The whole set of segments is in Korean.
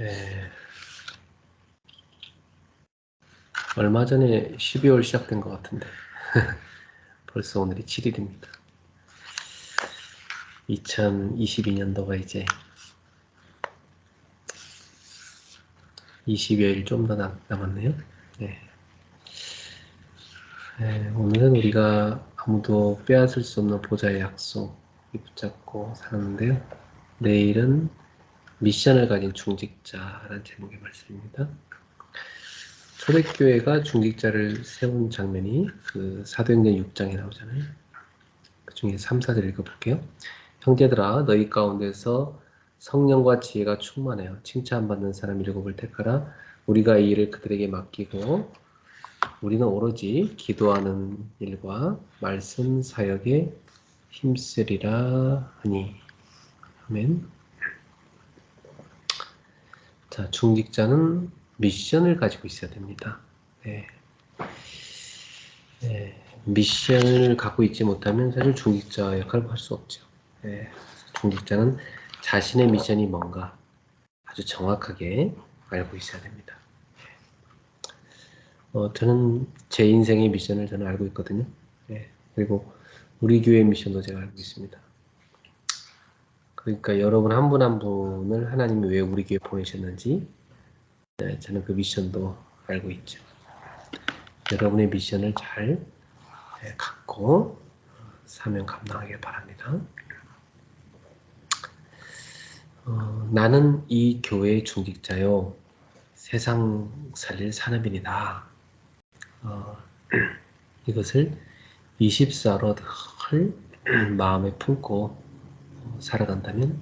예, 얼마 전에 12월 시작된 것 같은데 벌써 오늘이 7일입니다. 2022년도가 이제 20여일 좀 더 남았네요. 네. 오늘은 우리가 아무도 빼앗을 수 없는 보좌의 약속이 붙잡고 살았는데요. 내일은 미션을 가진 중직자라는 제목의 말씀입니다. 초대교회가 중직자를 세운 장면이 그 사도행전 6장에 나오잖아요. 그 중에 3, 4절 읽어볼게요. 형제들아 너희 가운데서 성령과 지혜가 충만하여 칭찬받는 사람 7을 택하라. 우리가 이 일을 그들에게 맡기고 우리는 오로지 기도하는 일과 말씀 사역에 힘쓰리라 하니. 아멘. 자, 중직자는 미션을 가지고 있어야 됩니다. 네. 미션을 갖고 있지 못하면 사실 중직자 역할을 할 수 없죠. 중직자는 자신의 미션이 뭔가 아주 정확하게 알고 있어야 됩니다. 저는 제 인생의 미션을 저는 알고 있거든요. 그리고 우리 교회 미션도 제가 알고 있습니다. 그러니까 여러분 한 분 한 분을 하나님이 왜 우리 교회 보내셨는지 저는 그 미션도 알고 있죠. 여러분의 미션을 잘 갖고 사명 감당하길 바랍니다. 나는 이 교회의 중직자요. 세상 살릴 산업인이다. 이것을 24로 늘 마음에 품고 살아간다면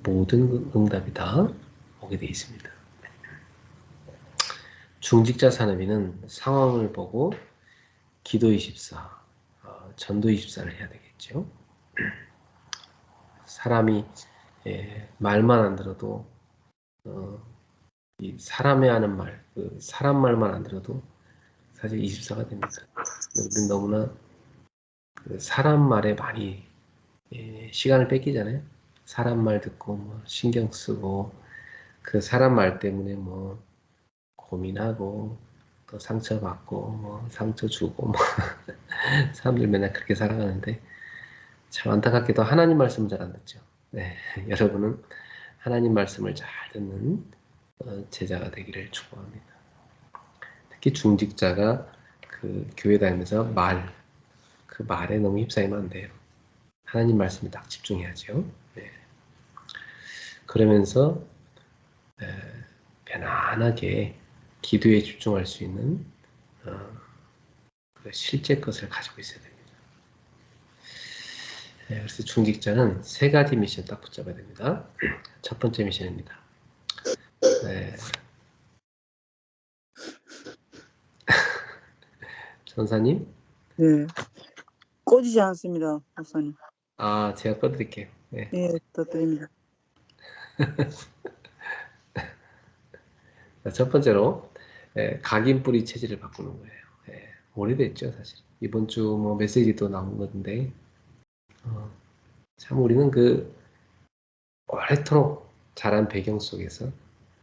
모든 응답이 다 오게 되어 있습니다. 중직자 산업인은 상황을 보고 기도 24, 전도 24를 해야 되겠죠. 사람이 말만 안 들어도 이 사람이 하는 말, 그 사람 말만 안 들어도 사실 24가 됩니다. 우리는 너무나 그 사람 말에 많이 시간을 뺏기잖아요. 사람 말 듣고 뭐 신경 쓰고 그 사람 말 때문에 뭐 고민하고 또 상처받고 뭐 상처 주고 뭐 사람들 맨날 그렇게 살아가는데 참 안타깝게도 하나님 말씀을 잘 안 듣죠. 네, 여러분은 하나님 말씀을 잘 듣는 제자가 되기를 축복합니다. 특히 중직자가 그 교회 다니면서 그 말에 너무 휩싸이면 안 돼요. 하나님 말씀에 딱 집중해야죠. 네. 그러면서 편안하게 기도에 집중할 수 있는 그 실제 것을 가지고 있어야 됩니다. 그래서 중직자는 3가지 미션 딱 붙잡아야 됩니다. 첫 번째 미션입니다. 전사님? 네, 꺼지지 않습니다, 목사님. 아, 제가 꺼드릴게요. 네. 네, 부탁드립니다. 첫 번째로 각인 뿌리 체질을 바꾸는 거예요. 오래됐죠, 사실. 이번 주 뭐 메시지도 나온 건데 참 우리는 그 오래도록 자란 배경 속에서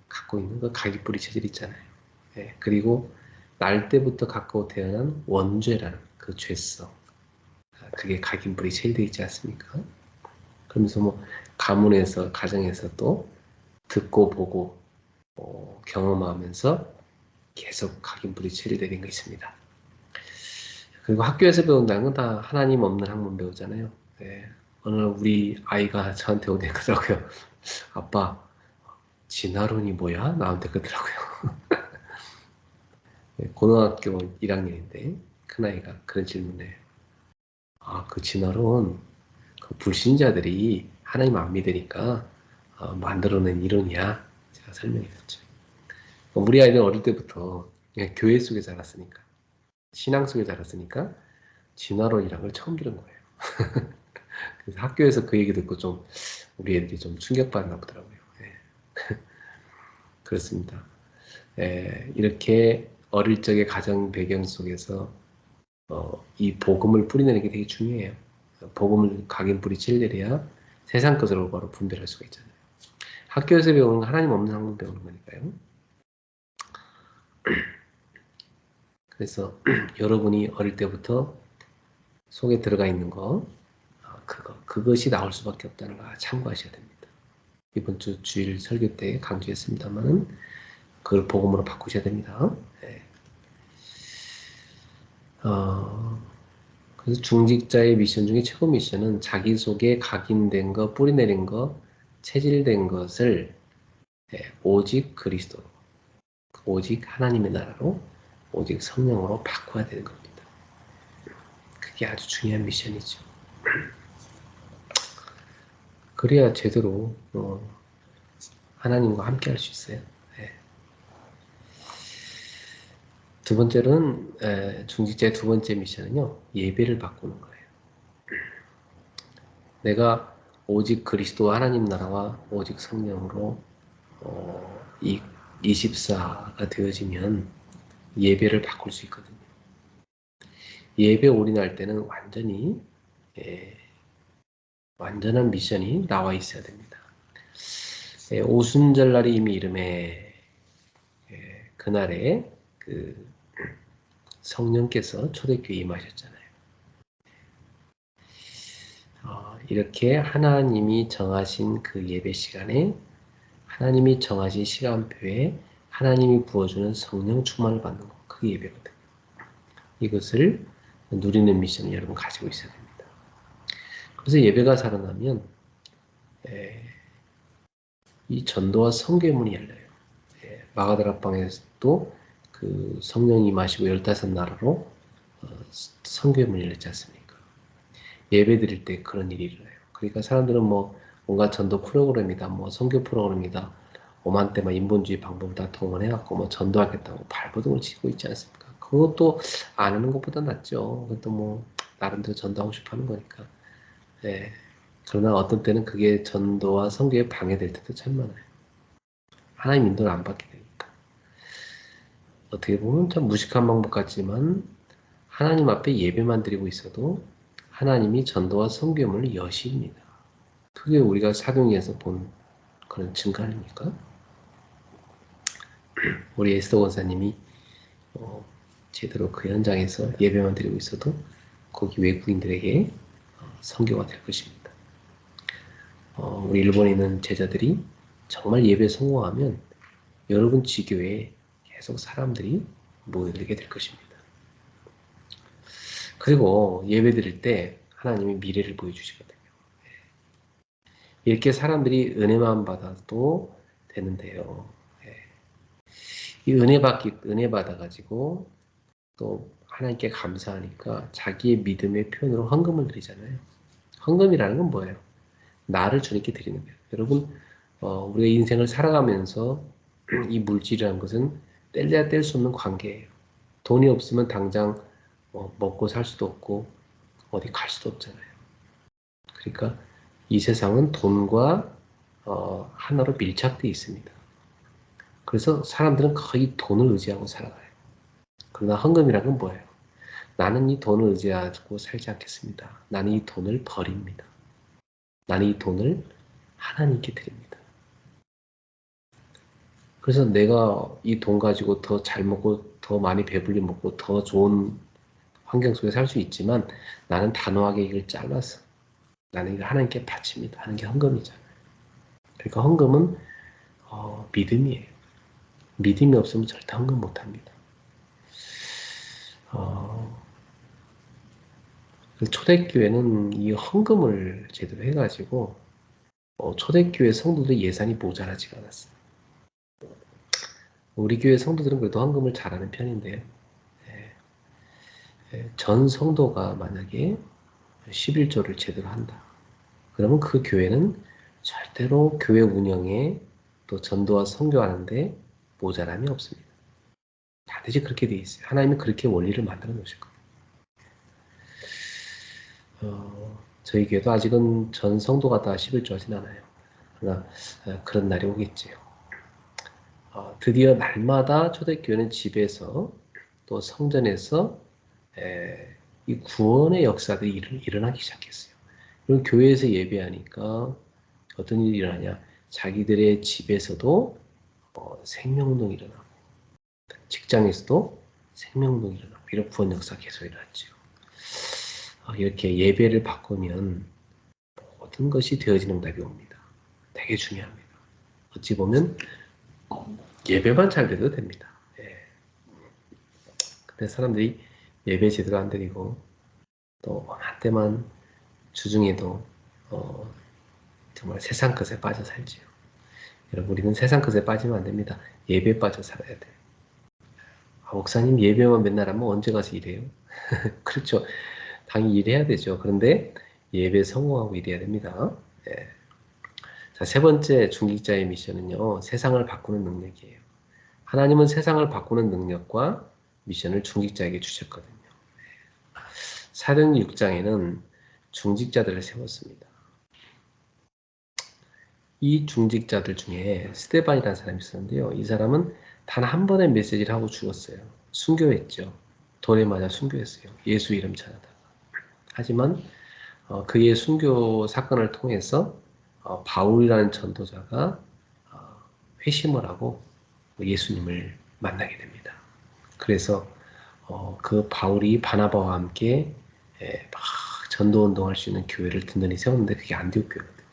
갖고 있는 그 각인 뿌리 체질 있잖아요. 그리고 날 때부터 갖고 태어난 원죄라는 그 죄성, 그게 각인 뿌리 체질되어 있지 않습니까? 그러면서 뭐 가문에서 가정에서 또 듣고 보고 경험하면서 계속 각인불이 체리되는 거 있습니다. 그리고 학교에서 배운다는 건 다 하나님 없는 학문 배우잖아요. 어느 날 우리 아이가 저한테 오더라고요. 아빠, 진화론이 뭐야? 나한테 그러더라고요. 고등학교 1학년인데 큰아이가 그런 질문을 해요. 아, 그 진화론 그 불신자들이 하나님 안 믿으니까 만들어낸 이론이야. 제가 설명해줬죠. 우리 아이는 어릴 때부터 교회 속에 자랐으니까, 신앙 속에 자랐으니까 진화론이라는 걸 처음 들은 거예요. 그래서 학교에서 그 얘기 듣고 좀 우리 애들이 좀 충격받나 보더라고요. 그렇습니다. 이렇게 어릴 적의 가정 배경 속에서 이 복음을 뿌리내는 게 되게 중요해요. 복음을 각인 뿌리 칠내려야 세상 것을 올바로 분별할 수가 있잖아요. 학교에서 배우는 거 하나님 없는 학문 배우는 거니까요. 그래서 여러분이 어릴 때부터 속에 들어가 있는 거, 그것이 나올 수밖에 없다는 거 참고하셔야 됩니다. 이번 주 주일 설교 때 강조했습니다만은 그걸 복음으로 바꾸셔야 됩니다. 네. 그래서 중직자의 미션 중에 최고 미션은 자기 속에 각인된 거, 뿌리내린 거, 체질된 것을 오직 그리스도, 오직 하나님의 나라로, 오직 성령으로 바꿔야 되는 겁니다. 그게 아주 중요한 미션이죠. 그래야 제대로 하나님과 함께 할 수 있어요. 네. 두 번째로는 중직자의 두 번째 미션은요, 예배를 바꾸는 거예요. 내가 오직 그리스도 하나님 나라와 오직 성령으로 이 24가 되어지면 예배를 바꿀 수 있거든요. 예배 올인할 때는 완전히 완전한 미션이 나와 있어야 됩니다. 오순절날이 이미 이름에 그날에 그 성령께서 초대교회에 임하셨잖아요. 이렇게 하나님이 정하신 그 예배 시간에 하나님이 정하신 시간표에 하나님이 부어주는 성령 충만을 받는 것, 그게 예배거든요. 이것을 누리는 미션을 여러분 가지고 있어야 됩니다. 그래서 예배가 살아나면 이 전도와 선교의 문이 열려요. 마가다락방에서도 그 성령이 임하시고 15나라로 선교의 문이 열렸지 않습니까? 예배 드릴 때 그런 일이 일어나요. 그러니까 사람들은 뭐 뭔가 전도 프로그램이다, 뭐 선교 프로그램이다, 오만때만 인본주의 방법을 다 동원해갖고 뭐 전도하겠다고 발버둥을 치고 있지 않습니까? 그것도 안 하는 것보다 낫죠. 그것도 뭐 나름대로 전도하고 싶어하는 거니까. 예. 그러나 어떤 때는 그게 전도와 선교에 방해될 때도 참 많아요. 하나님 인도를 안 받게 되니까. 어떻게 보면 참 무식한 방법 같지만 하나님 앞에 예배만 드리고 있어도 하나님이 전도와 선교문을 여십니다. 그게 우리가 사경에서 본 그런 증거 아닙니까? 우리 에스더 권사님이 제대로 그 현장에서 예배만 드리고 있어도 거기 외국인들에게 선교가 될 것입니다. 우리 일본에 있는 제자들이 정말 예배에 성공하면 여러분 지교회에 계속 사람들이 모여들게 될 것입니다. 그리고 예배 드릴 때 하나님이 미래를 보여주시거든요. 이렇게 사람들이 은혜만 받아도 되는데요. 이 은혜 받아가지고 또 하나님께 감사하니까 자기의 믿음의 표현으로 헌금을 드리잖아요. 헌금이라는 건 뭐예요? 나를 주님께 드리는 거예요. 여러분, 우리가 인생을 살아가면서 이 물질이라는 것은 뗄래야 뗄 수 없는 관계예요. 돈이 없으면 당장 먹고 살 수도 없고 어디 갈 수도 없잖아요. 그러니까 이 세상은 돈과 하나로 밀착되어 있습니다. 그래서 사람들은 거의 돈을 의지하고 살아가요. 그러나 헌금이라는 건 뭐예요? 나는 이 돈을 의지하고 살지 않겠습니다. 나는 이 돈을 버립니다. 나는 이 돈을 하나님께 드립니다. 그래서 내가 이 돈 가지고 더 잘 먹고 더 많이 배불리 먹고 더 좋은 환경 속에 살 수 있지만 나는 단호하게 이걸 잘라서 나는 이걸 하나님께 바칩니다 하는 게 헌금이잖아요. 그러니까 헌금은 믿음이에요. 믿음이 없으면 절대 헌금 못합니다. 초대교회는 이 헌금을 제대로 해가지고 초대교회 성도들 예산이 모자라지가 않았어요. 우리 교회 성도들은 그래도 헌금을 잘하는 편인데요. 전 성도가 만약에 11조를 제대로 한다. 그러면 그 교회는 절대로 교회 운영에 또 전도와 선교하는데 모자람이 없습니다. 반드시 그렇게 돼 있어요. 하나님이 그렇게 원리를 만들어 놓으실 거예요. 저희 교회도 아직은 전 성도가 다 11조 하진 않아요. 그러나 그런 날이 오겠지요. 드디어 날마다 초대교회는 집에서 또 성전에서 이 구원의 역사들이 일어나기 시작했어요. 그럼 교회에서 예배하니까 어떤 일이 일어나냐? 자기들의 집에서도 생명운동이 일어나고 직장에서도 생명운동이 일어나고 이런 구원 역사가 계속 일어났죠. 이렇게 예배를 바꾸면 모든 것이 되어지는 답이 옵니다. 되게 중요합니다. 어찌 보면 예배만 잘 돼도 됩니다. 예. 근데 사람들이 예배 제대로 안 드리고 또 한때만 주중에도 정말 세상 것에 빠져 살지요. 여러분 우리는 세상 것에 빠지면 안 됩니다. 예배에 빠져 살아야 돼요. 목사님 예배만 맨날 하면 언제 가서 일해요? 그렇죠. 당연히 일해야 되죠. 그런데 예배 성공하고 일해야 됩니다. 예. 자, 세 번째 중직자의 미션은요. 세상을 바꾸는 능력이에요. 하나님은 세상을 바꾸는 능력과 미션을 중직자에게 주셨거든요. 사도행 6장에는 중직자들을 세웠습니다. 이 중직자들 중에 스데반이라는 사람이 있었는데요. 이 사람은 단 한 번의 메시지를 하고 죽었어요. 순교했죠. 돌에 맞아 순교했어요. 예수 이름 전하다가. 하지만 그의 순교 사건을 통해서 바울이라는 전도자가 회심을 하고 예수님을 만나게 됩니다. 그래서 그 바울이 바나바와 함께 막 전도 운동할 수 있는 교회를 든든히 세웠는데 그게 안디옥 교회거든요.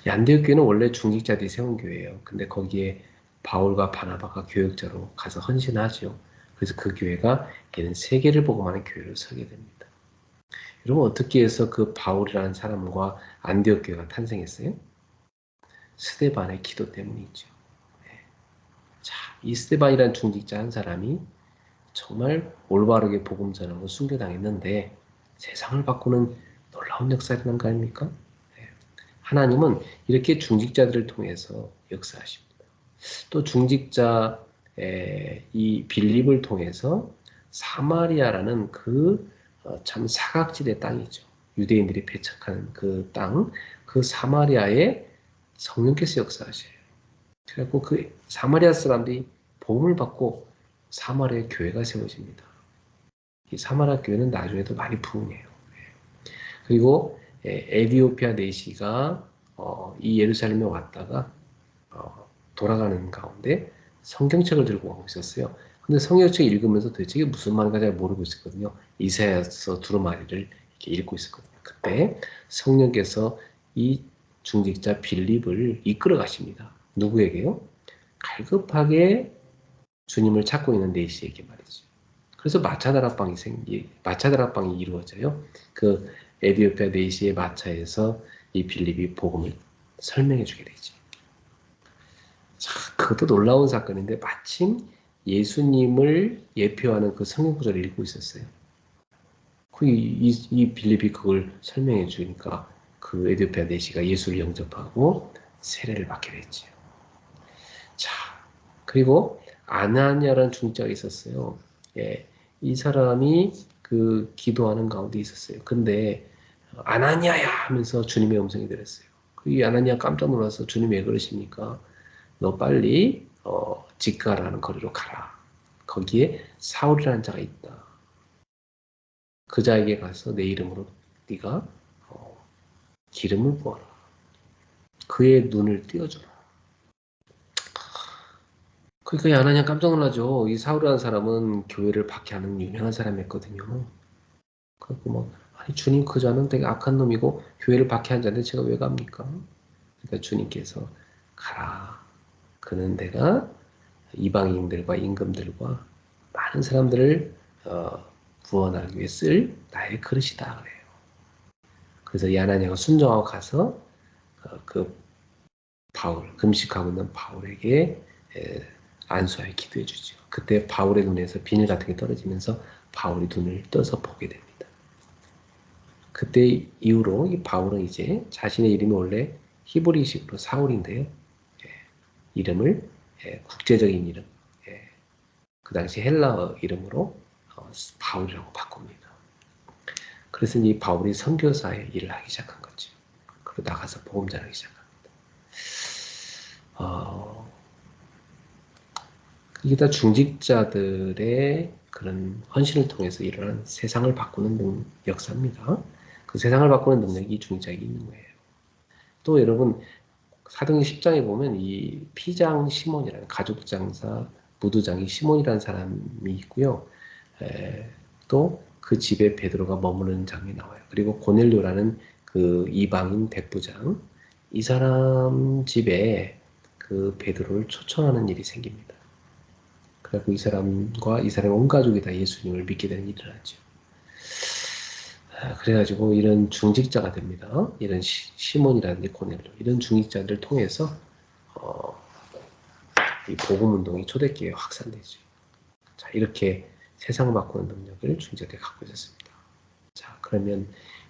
이 안디옥 교회는 원래 중직자들이 세운 교회예요. 근데 거기에 바울과 바나바가 교역자로 가서 헌신하죠. 그래서 그 교회가 얘는 세계를 복음하는 교회로 서게 됩니다. 여러분 어떻게 해서 그 바울이라는 사람과 안디옥 교회가 탄생했어요? 스데반의 기도 때문이죠. 자, 이 스데반이라는 중직자 한 사람이 정말 올바르게 복음 전하고 순교당했는데 세상을 바꾸는 놀라운 역사가 일어난 거 아닙니까? 하나님은 이렇게 중직자들을 통해서 역사하십니다. 또 중직자 이 빌립을 통해서 사마리아라는 그 참 사각지대 땅이죠. 유대인들이 배척하는 그 땅, 그 사마리아에 성령께서 역사하셔요. 그래갖고 그 사마리아 사람들이 복음을 받고 사마리아 교회가 세워집니다. 이 사마리아 교회는 나중에도 많이 부흥해요. 그리고 에디오피아 내시가 이 예루살렘에 왔다가 돌아가는 가운데 성경책을 들고 가고 있었어요. 근데 성경책 읽으면서 도대체 이게 무슨 말인가 잘 모르고 있었거든요. 이사야서 두루마리를 이렇게 읽고 있었거든요. 그때 성령께서 이 중직자 빌립을 이끌어 가십니다. 누구에게요? 갈급하게 주님을 찾고 있는 내시에게 말이죠. 그래서 마차다락방이 이루어져요. 그 에디오피아 내시의 마차에서 이 빌립이 복음을 설명해 주게 되죠. 자, 그것도 놀라운 사건인데 마침 예수님을 예표하는 그 성경 구절을 읽고 있었어요. 이 빌립이 그걸 설명해 주니까 그 에디오피아 내시가 예수를 영접하고 세례를 받게 됐죠. 자, 그리고 아나니아라는 중직자가 있었어요. 예, 이 사람이 그 기도하는 가운데 있었어요. 근데 아나니아야 하면서 주님의 음성이 들렸어요. 이 아나니아 깜짝 놀라서 주님 왜 그러십니까? 너 빨리 직가라는 거리로 가라. 거기에 사울이라는 자가 있다. 그 자에게 가서 내 이름으로 네가 기름을 부어라. 그의 눈을 띄워주라. 그러니까 이 아나니아 깜짝 놀라죠. 이 사울이라는 사람은 교회를 박해하는 유명한 사람이었거든요. 그래서 막 아니 주님 그 자는 되게 악한 놈이고 교회를 박해한 자인데 제가 왜 갑니까? 그러니까 주님께서 가라. 그는 내가 이방인들과 임금들과 많은 사람들을 구원하기 위해 쓸 나의 그릇이다 그래요. 그래서 이 아나니아가 순종하고 가서 그 바울 금식하고 있는 바울에게 안수하여 기도해 주죠. 그때 바울의 눈에서 비늘 같은 게 떨어지면서 바울이 눈을 떠서 보게 됩니다. 그때 이후로 이 바울은 이제 자신의 이름이 원래 히브리식으로 사울인데요. 이름을 국제적인 이름, 그 당시 헬라어 이름으로 바울이라고 바꿉니다. 그래서 이 바울이 선교사의 일을 하기 시작한 거죠. 그리고 나가서 복음 전하기 시작합니다. 이게 다 중직자들의 그런 헌신을 통해서 일어난 세상을 바꾸는 역사입니다. 그 세상을 바꾸는 능력이 중직자에게 있는 거예요. 또 여러분 사도행 10장에 보면 이 피장 시몬이라는 가죽 장사 무두장이 시몬이라는 사람이 있고요. 또 그 집에 베드로가 머무는 장이 나와요. 그리고 고넬료라는 그 이방인 백부장, 이 사람 집에 그 베드로를 초청하는 일이 생깁니다. 그리고 이 사람과 이 사람의 온 가족이 다 예수님을 믿게 되는 일을 하죠. 그래가지고 이런 중직자가 됩니다. 이런 시몬이라든지 고넬료, 이런 중직자들을 통해서 이 복음 운동이 초대교회에 확산되죠. 자, 이렇게 세상 바꾸는 능력을 중직자들이 갖고 있었습니다. 자, 그러면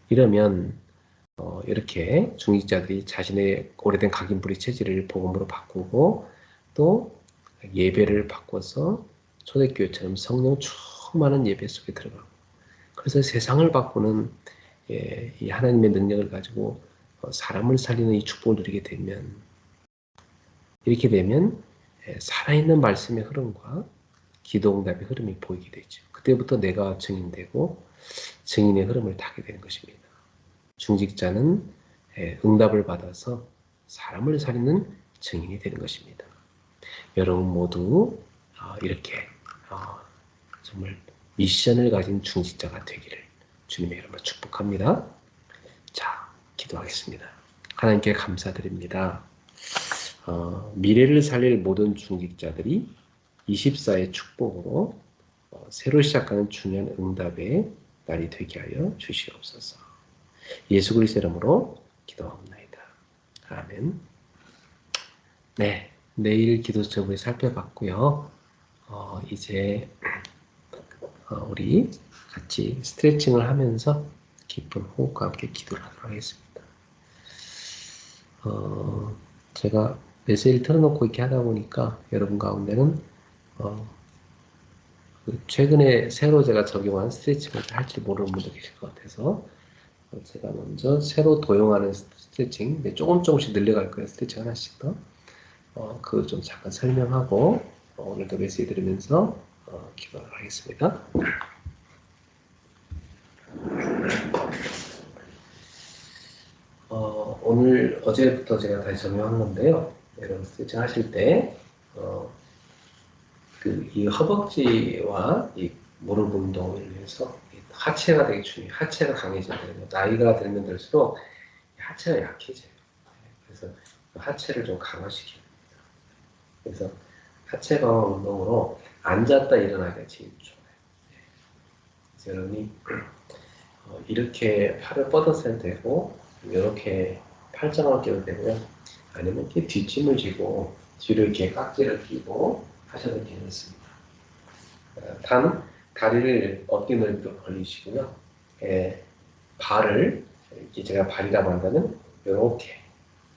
이러면 이렇게 중직자들이 자신의 오래된 각인부리 체질을 복음으로 바꾸고 또 예배를 바꿔서 초대교회처럼 성령 충만한 예배 속에 들어가고, 그래서 세상을 바꾸는 이 하나님의 능력을 가지고 사람을 살리는 이 축복을 누리게 되면, 이렇게 되면 살아있는 말씀의 흐름과 기도응답의 흐름이 보이게 되죠. 그때부터 내가 증인되고 증인의 흐름을 타게 되는 것입니다. 중직자는 응답을 받아서 사람을 살리는 증인이 되는 것입니다. 여러분 모두 이렇게 정말 미션을 가진 중직자가 되기를 주님의 이름으로 축복합니다. 자, 기도하겠습니다. 하나님께 감사드립니다. 미래를 살릴 모든 중직자들이 24의 축복으로 새로 시작하는 중요한 응답의 날이 되게 하여 주시옵소서. 예수 그리스도 이름으로 기도합니다. 아멘. 네, 내일 기도 제목을 살펴봤고요. 이제 우리 같이 스트레칭을 하면서 깊은 호흡과 함께 기도를 하도록 하겠습니다. 제가 메시지를 틀어놓고 이렇게 하다 보니까 여러분 가운데는 최근에 새로 제가 적용한 스트레칭을 할지 모르는 분도 계실 것 같아서 제가 먼저 새로 도용하는 스트레칭, 조금씩 늘려갈 거예요. 스트레칭 하나씩 더. 그거 좀 잠깐 설명하고 오늘도 메시지 들으면서 기도를 하겠습니다. 오늘 어제부터 제가 다시 적용한 건데요. 여러분 스트레칭 하실 때 이 허벅지와 이 무릎 운동을 위해서 하체가 되게 중요해요. 하체가 강해져야 되고, 나이가 들면 들수록 하체가 약해져요. 그래서 하체를 좀 강화시켜야 됩니다. 그래서 하체 강화 운동으로 앉았다 일어나기가 제일 좋아요. 그래서 여러분이 이렇게 팔을 뻗었어도 되고, 이렇게 팔짱을 껴도 되고요. 아니면 이렇게 뒷짐을 지고 뒤로 이렇게 깍지를 끼고 하셔도 괜찮습니다. 단 다리를 어깨 넓이로 벌리시고요. 발을 이렇게 제가 발이라고 한다면 이렇게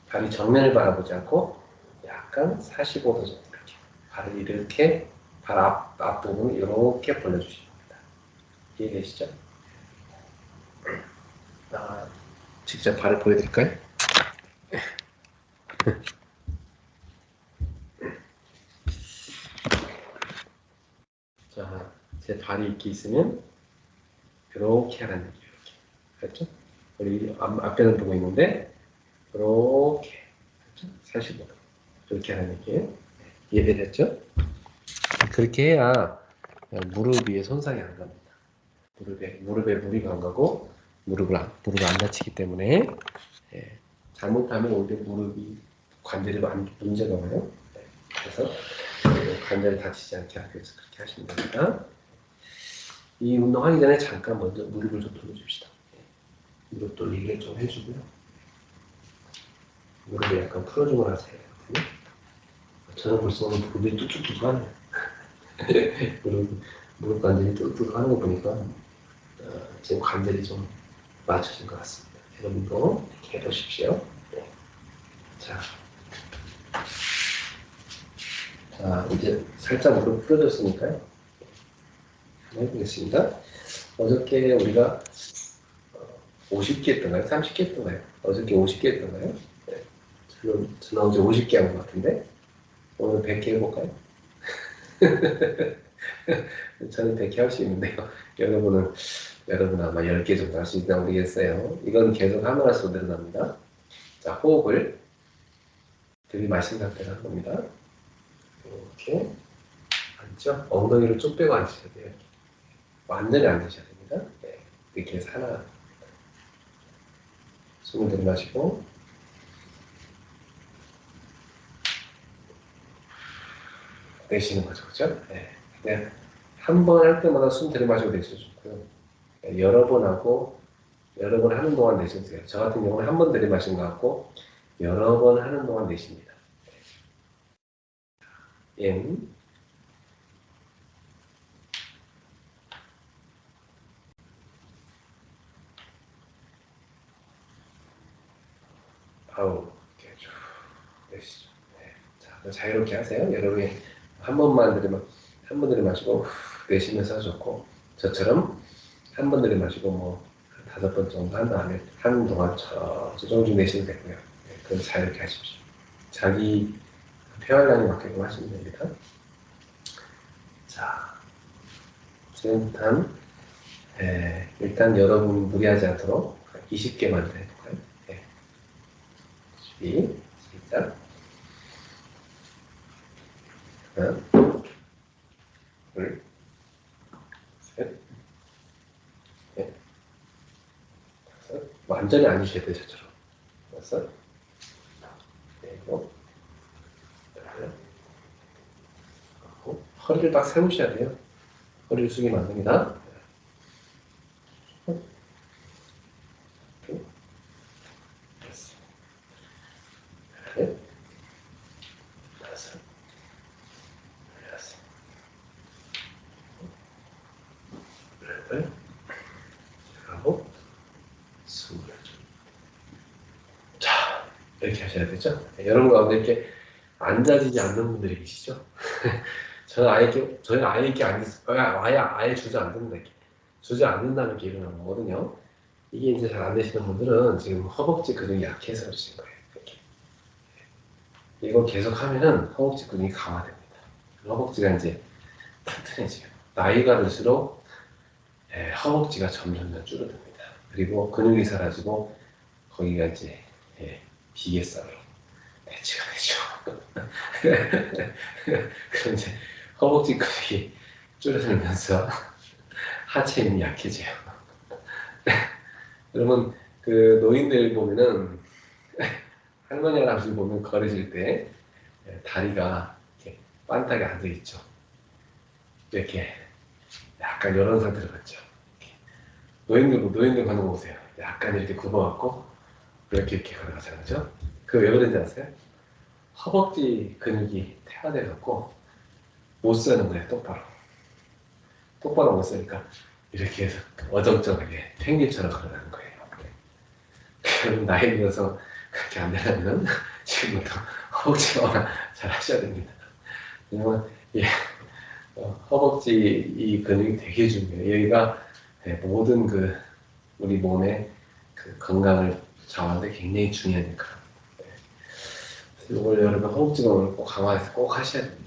발이 정면을 바라보지 않고 약간 45도 정도 이렇게 발을 이렇게 발 앞부분을 이렇게 벌려주시면 됩니다. 이해되시죠? 직접 발을 보여드릴까요? 자, 제 발이 이렇게 있으면 이렇게 하라는 얘기예요. 이렇게. 그렇죠? 우리 앞에는 보고 있는데 이렇게, 그렇죠? 45도 이렇게 하는 얘기예요. 이해되셨죠? 그렇게 해야 무릎 위에 손상이 안 갑니다. 무릎에 무리가 안 가고 무릎을 안 다치기 때문에 잘못하면 오히려 무릎이 관절이 문제가 와요. 그래서 관절이 다치지 않게 하기 위해서 그렇게 하시면 됩니다. 이 운동하기 전에 잠깐 먼저 무릎을 좀 돌려줍시다. 무릎 돌리기를 좀 해주고요. 무릎을 약간 풀어주고 나서 해야 되거든요. 저는 벌써 오늘 무릎이 뚝뚝뚝하네요. 무릎 관절이 뚝뚝하는 거 보니까 지금 관절이 좀 맞춰진 것 같습니다. 여러분도 이렇게 해보십시오. 네. 자, 이제 살짝 무릎 풀어줬으니까요. 한번 해보겠습니다. 어저께 우리가 50개 했던가요? 30개 했던가요? 어저께 50개 했던가요? 네. 저는 어제 50개 한 것 같은데 오늘 100개 해볼까요? 저는 100개 할 수 있는데요. 여러분은 아마 10개 정도 할 수 있다고 모르겠어요. 이건 계속 하면 할수록 늘어납니다. 자, 호흡을 들이마신 상태로 하는 겁니다. 이렇게 앉죠? 엉덩이를 쭉 빼고 앉으셔야 돼요. 완전히 앉으셔야 됩니다. 네. 이렇게 해서 하나, 숨을 들이마시고 내쉬는 거죠, 그죠? 네. 그냥 한 번 할 때마다 숨 들이마시고 내쉬면 좋고요. 네. 여러 번 하고 여러 번 하는 동안 내쉬세요. 저 같은 경우는 한 번 들이마신 것 같고 여러 번 하는 동안 내쉽니다. 인, 아웃, 이렇게 쭉 내쉬죠. 네. 자, 자유롭게 하세요. 여러분이 한 번만 한 번 들이마시고 내쉬면서 하셨고 저처럼 한 번 들이마시고 뭐 5번 정도 한 다음에 하는 동안 조정중 내쉬면 되고요. 네, 그럼 자유롭게 하십시오. 자기 폐활량에 맞게끔 하시면 됩니다. 자, 지금부터 일단 여러분 무리하지 않도록 20개만 더 해볼까요? 네. 12, 시작. 하나, 둘, 셋, 넷, 다섯. 완전히 앉으셔야 돼요, 저처럼. 여섯, 일곱, 여덟, 아홉. 허리를 딱 세우셔야 돼요. 허리를 숙이면 안 됩니다. 둘, 셋, 넷, 다섯, 여섯, 여덟, 아홉, 스물. 자, 이렇게 하셔야 되죠? 네, 여러분 가운데 이렇게 앉아지지 않는 분들이 계시죠? 저는 아예 이렇게 아예 주저앉는다, 이렇게. 주저앉는다는 게 일어나는 거거든요. 이게 이제 잘 안 되시는 분들은 지금 허벅지 근육이 약해서 그러신 거예요. 이렇게. 이거 계속 하면은 허벅지 근육이 강화됩니다. 허벅지가 이제 튼튼해져요. 나이가 들수록 허벅지가 점점 줄어듭니다. 그리고 근육이 사라지고 거기가 이제 비계살로 대치가 되죠. 그럼 이제 허벅지 근육이 줄어들면서 하체 힘이 약해져요. 여러분 그 노인들 보면은 할머니 할아버지 보면 걸으실 때 다리가 이렇게 빤딱이 앉아 있죠. 이렇게 약간 이런 상태로 갔죠. 노인들 가는 거 보세요. 약간 이렇게 굽어갖고 이렇게 걸어가잖아요, 그죠? 그거 왜 그런지 아세요? 허벅지 근육이 퇴화돼갖고 못 서는 거예요, 똑바로. 똑바로 못 서니까 이렇게 해서 어정쩡하게 펭귄처럼 걸어가는 거예요. 그럼 나이 들어서 그렇게 안 되려면 지금부터 허벅지 워낙 잘 하셔야 됩니다. 왜냐면 허벅지 이 근육이 되게 중요해요. 여기가 모든 그 우리 몸의 그 건강을 좌우하는데 굉장히 중요하니까. 이걸 여러분 허벅지가 오늘 꼭 강화해서 꼭 하셔야 됩니다.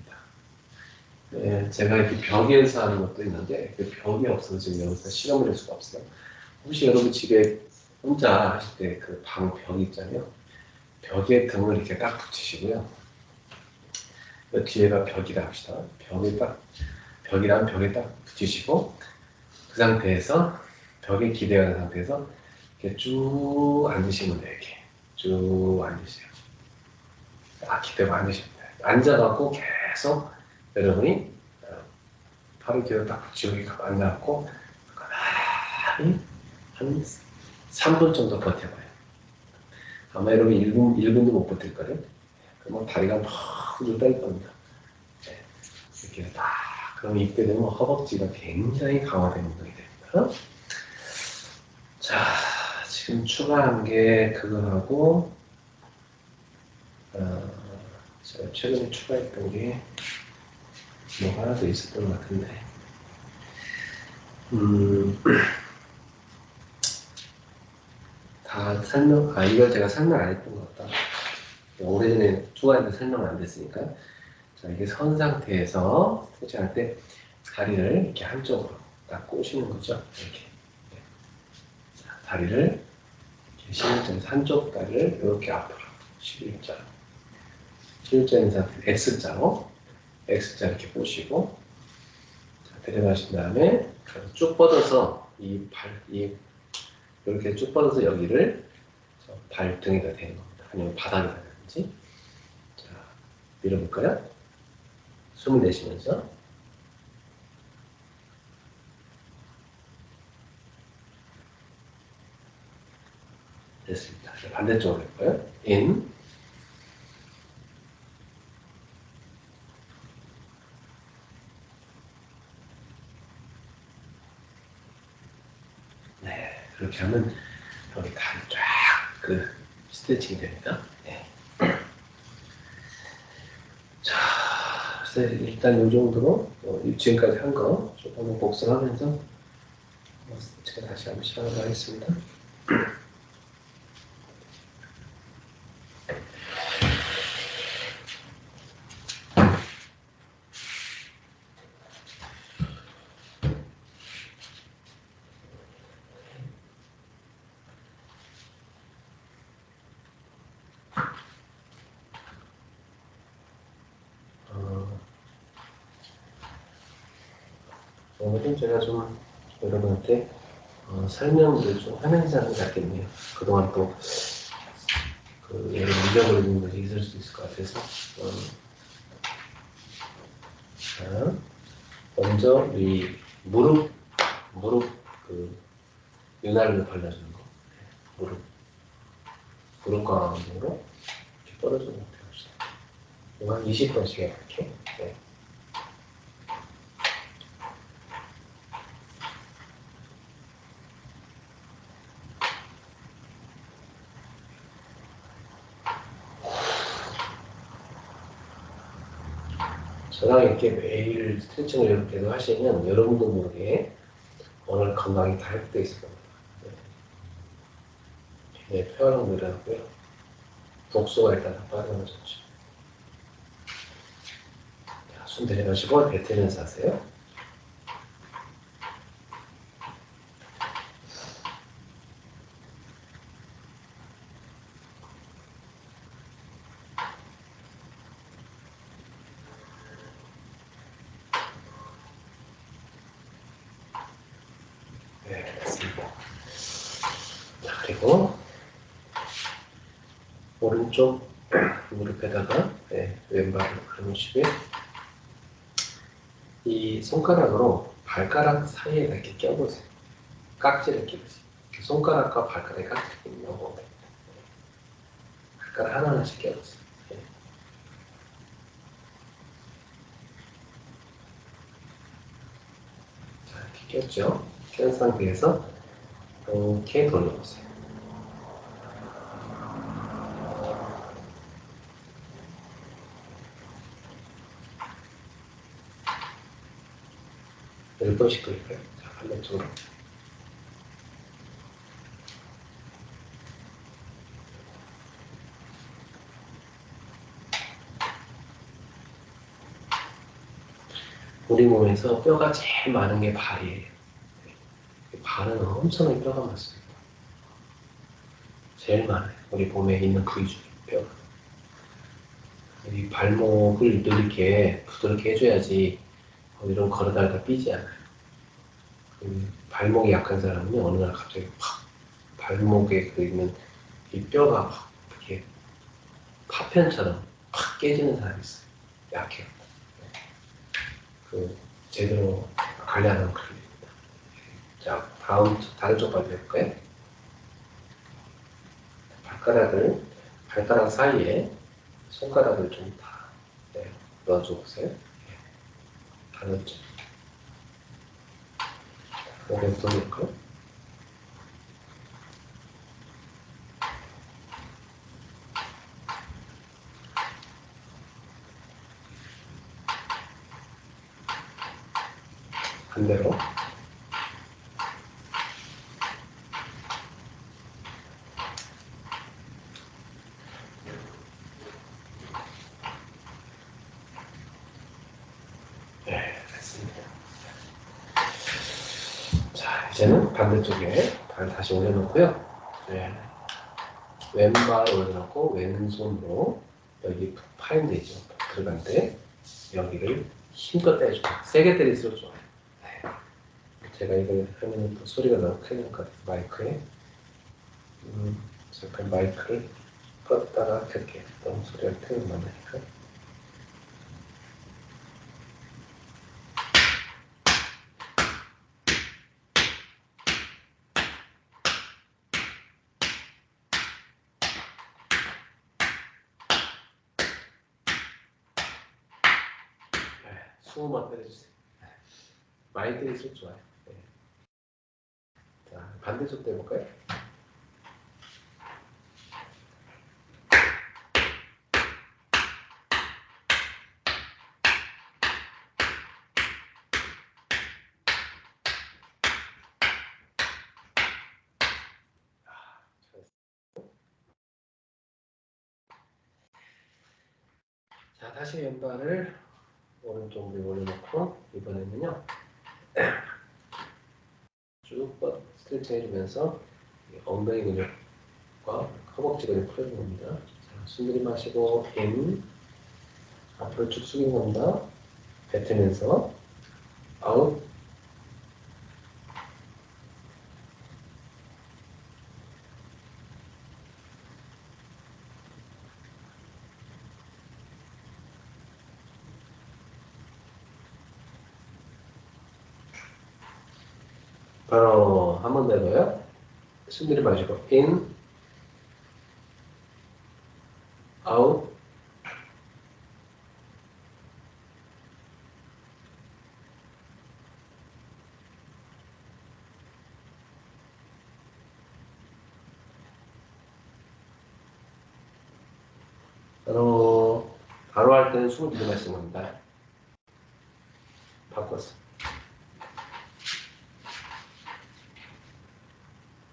제가 이렇게 벽에서 하는 것도 있는데 그 벽이 없어서 지금 여기서 실험을 할 수가 없어요. 혹시 여러분 집에 혼자 하실 때 그 방 벽 있잖아요. 벽에 등을 이렇게 딱 붙이시고요. 그 뒤에가 벽이라 합시다. 벽이랑 벽에 딱 붙이시고 그 상태에서 벽에 기대어는 상태에서 이렇게 쭉 앉으시면 돼요. 이렇게 쭉 앉으세요. 딱 기대고 앉으시면 돼요. 앉아갖고 계속 여러분이 팔을 뒤로 딱 붙이고 이렇게 앉아갖고 가만히 한 3분 정도 버텨봐요. 아마 여러분 1분도 못 버틸 거예요. 그러면 다리가 막 후들 뺄 겁니다. 네. 이렇게 딱 그럼 이때 되면 허벅지가 굉장히 강화되는 운동이 됩니다. 자, 지금 추가한 게 그거하고 제가 최근에 추가했던 게 뭐가 하나 더 있었던 것 같은데 다 이걸 제가 설명 안 했던 것 같다. 오래전에 추가했는데 설명 안 됐으니까. 자, 이게 선 상태에서 스트레칭 할때 다리를 이렇게 한쪽으로 딱 꼬시는 거죠. 이렇게. 자, 다리를 11점, 한쪽 다리를 이렇게 앞으로 11점. 실제 있는 상태 X자로 X자 이렇게 보시고 자, 들이마신 다음에 쭉 뻗어서 이렇게 쭉 뻗어서 여기를 발등에다 대는 겁니다. 아니면 바닥에다 대든지. 자, 밀어볼까요? 숨을 내쉬면서. 됐습니다. 이제 반대쪽으로 해볼까요? 인. 네, 그렇게 하면 여기 다리 쫙 스트레칭이 됩니다. 네. 자, 그래서 일단 이 정도로 지금까지 한 거 조금 복습하면서 제가 다시 한번 시작을 하겠습니다. 오늘은 제가 좀 여러분한테 설명을 좀 하면서 하는 게 낫겠네요. 그동안 또 여러 잊어버리는 것이 있을 수 있을 것 같아서 자, 먼저 이 무릎 윤활유 발라주는 거 무릎 강압으로 이렇게 떨어지는 거 해봅시다. 이거 한 20번씩 해볼게요. 네. 저랑 이렇게 매일 스트레칭을 이렇게 하시면 여러분도 모르게 오늘 건강이 다 회복되어 있을 겁니다. 네, 폐활량 늘어나고요. 독소가 일단 다 빠져나졌죠. 숨 들이마시고 뱉으면서 하세요. 네, 됐습니다. 자, 그리고 오른쪽 무릎에다가 왼발을 걸으시고요. 이 손가락으로 발가락 사이에 이렇게 껴보세요. 깍지를 끼보세요. 손가락과 발가락에 깍지를 끼고 발가락 하나하나씩 껴보세요. 자, 이렇게 꼈죠? 껴 상태에서 이렇게 돌려보세요. 열 번씩 돌릴까요? 자, 반대쪽으로. 우리 몸에서 뼈가 제일 많은 게 발이에요. 발은 엄청나게 뼈가 많습니다. 제일 많아요. 우리 몸에 있는 부위 중에 뼈가. 이 발목을 이렇게 부드럽게 해줘야지 이런 걸어다가 삐지 않아요. 발목이 약한 사람은 어느 날 갑자기 팍 발목에 있는 이 뼈가 팍 이렇게 파편처럼 팍 깨지는 사람이 있어요. 약해요. 제대로 관리 안 하면 그렇게 됩니다. 자, 다른 쪽 발로 해볼까요? 발가락 사이에 손가락을 좀 다 넣어줘 보세요. 다 넣었죠? 여기서 돌릴까요? 반대로. 네, 됐습니다. 자, 이제는 반대쪽에 발 다시 올려놓고요. 네. 왼발 올려놓고 왼손으로 여기 파인 되죠. 들어갈 때 여기를 힘껏 때려줘요. 세게 때릴수록 좋아요. 네. 제가 이걸 하면 또 소리가 너무 크게 날 것 같아요. 마이크에. 잠깐 마이크를 껐다가 켤게요. 너무 소리가 크게 나니까. 네, 20번 때려주세요. 많이 때릴수록 좋아요. 네. 자, 반대쪽도 해볼까요? 자, 다시 왼발을 오른쪽 위에 올려놓고 이번에는요 쭉 스트레칭 해주면서 엉덩이 근육과 허벅지 근육 풀어주는 겁니다. 자, 숨 들이마시고 인 앞으로 쭉 숙인 겁니다. 뱉으면서 아웃. 바로 한 번 더 해봐요. 숨 들이마시고 인 아웃. 바로 할 때는 숨을 들이마시는 겁니다. 바꿨어.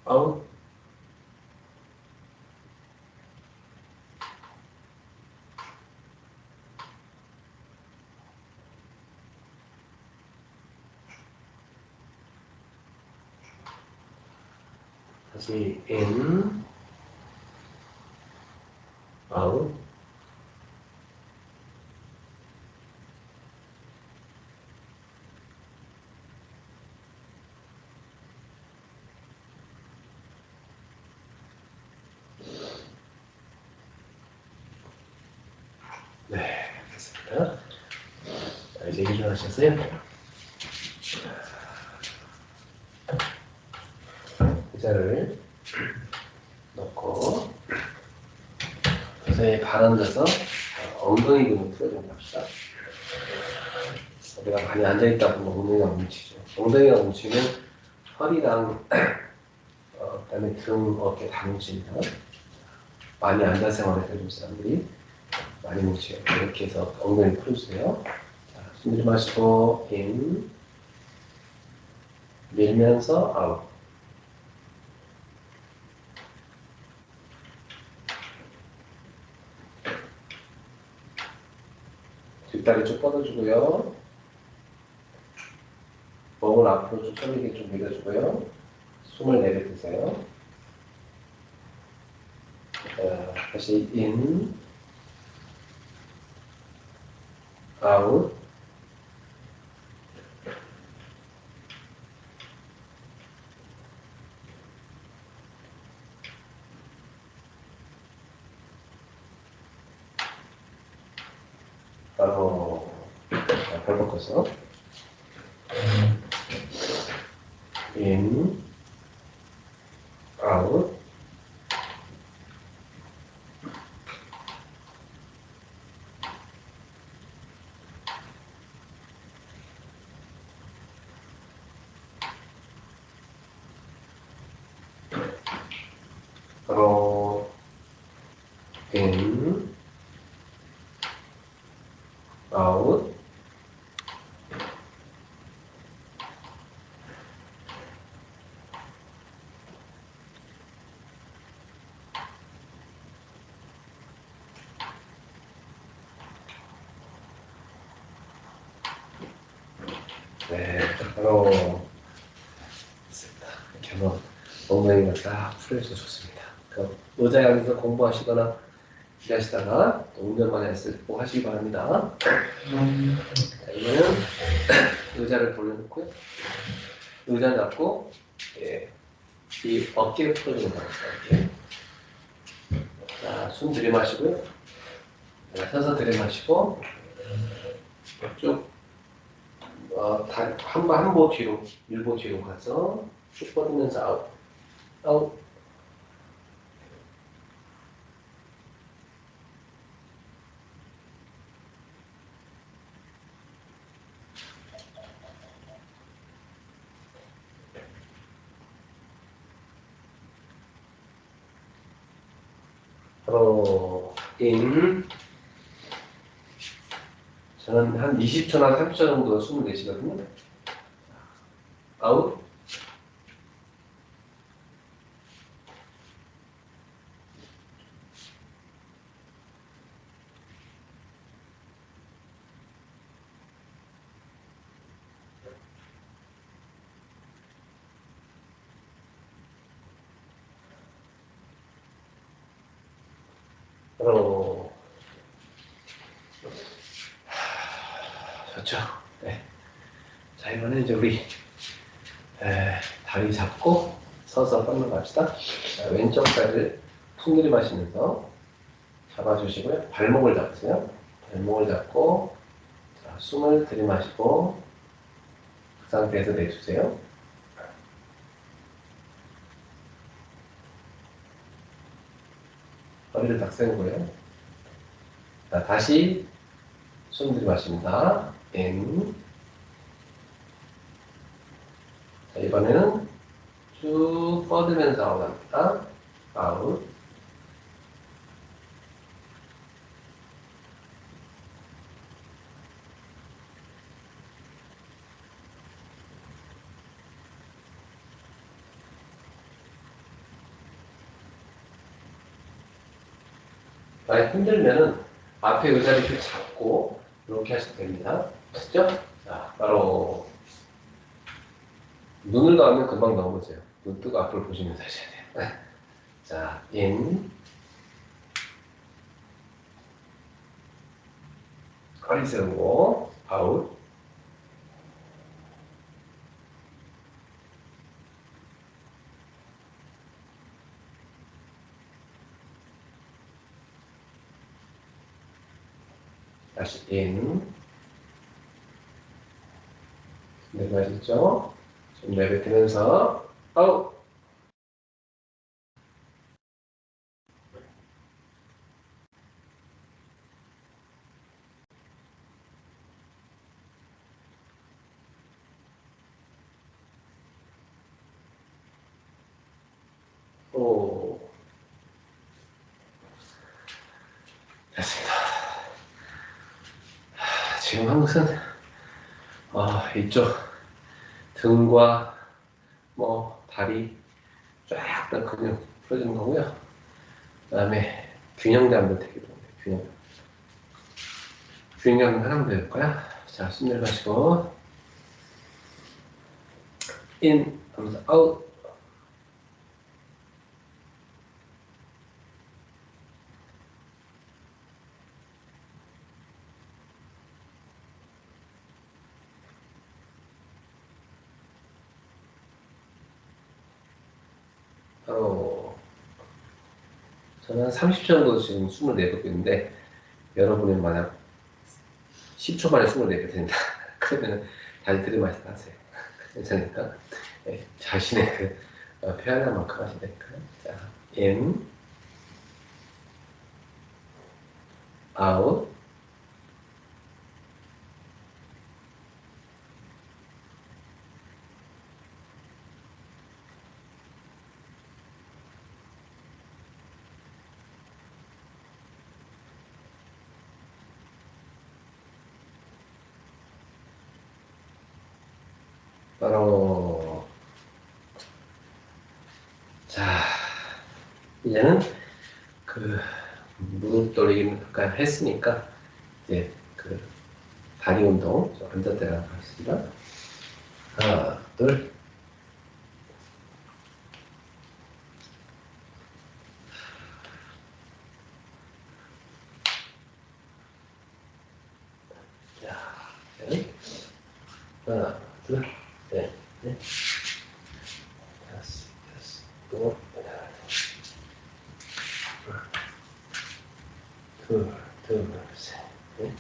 아웃. 다시 인 아웃. 네, 됐습니다. 자, 이제 일어나셨어요? 의자를 넣고 서서히 발 앉아서 엉덩이 근육 풀어준다 합시다. 우리가 많이 앉아있다 보면 엉덩이가 뭉치죠. 엉덩이가 뭉치면 허리랑 그다음에 등, 어깨 다 뭉칩니다. 많이 앉아 생활을 해준 사람들이 많이 뭉쳐요. 이렇게 해서 엉덩이 풀어주세요. 자, 숨 들이마시고 인 밀면서 아웃. 뒷다리 쭉 뻗어주고요. 목을 앞으로 쭉 펴리게 좀 밀어주고요. 숨을 내뱉으세요. 자, 다시 인, 아웃. 바로 발 꺾어서 인, 아웃. 바로 인, 아웃. 네, 바로 됐습니다. 이렇게 한번 엉덩이가 딱 풀려서 좋습니다. 그 의자에 앉아서 공부하시거나 일하시다가 또 동전만 했을 때 꼭 하시기 바랍니다. 자, 이거는 의자를 돌려놓고요. 의자 잡고 이 어깨를 풀어주는 거예요. 어깨. 자, 숨 들이마시고요. 서서 들이마시고 쭉 한보 뒤로, 일보 뒤로 가서 쭉 뻗으면서 아웃, 아웃. 인. 저는 한 20초나 30초 정도 숨을 내쉬거든요. 아웃. 좋죠. 네. 자, 이번에 이제 우리 다리 잡고 서서 뻗는 거 합시다. 자, 왼쪽 다리를 숨 들이마시면서 잡아주시고요. 발목을 잡으세요. 발목을 잡고 자, 숨을 들이마시고 그 상태에서 내주세요. 허리를 딱 세우고요. 자, 다시 숨 들이마십니다. 인. 자, 이번에는 쭉 뻗으면서 아웃합니다. 아웃. 많이 힘들면은 앞에 의자를 이렇게 잡고 이렇게 하시면 됩니다. 아시죠? 자, 바로 눈을 감으면 금방 넘어져요. 눈 뜨고 앞을 보시면서 하셔야 돼요. 자, 인. 허리 세우고 아웃. 다시 인. 내려가시죠? 좀 내뱉으면서 아웃. 오. 됐습니다. 지금 한 것은 이쪽 등과 다리 쫙 다 근육 풀어주는 거고요. 그 다음에 균형 잡는 되게 균형 하나만 더 해볼까요? 자, 숨 내려가시고 인 하면서 아웃. 바로 저는 한 30초 정도 지금 숨을 내뱉고 있는데 여러분이 만약 10초 만에 숨을 내뱉는다 그러면 다시 들이마시다 하세요. 괜찮으니까 네, 자신의 표현한 만큼 하시면 되니까요. 자, 인 아웃. 바로 자 이제는 무릎 돌리기는 아까 했으니까 이제 다리 운동 좀 앉았다가 하겠습니다. 하나, 둘. 하나, 둘, 셋, 넷, 다섯, 여섯, 일곱, 여덟. 둘, 셋, 넷,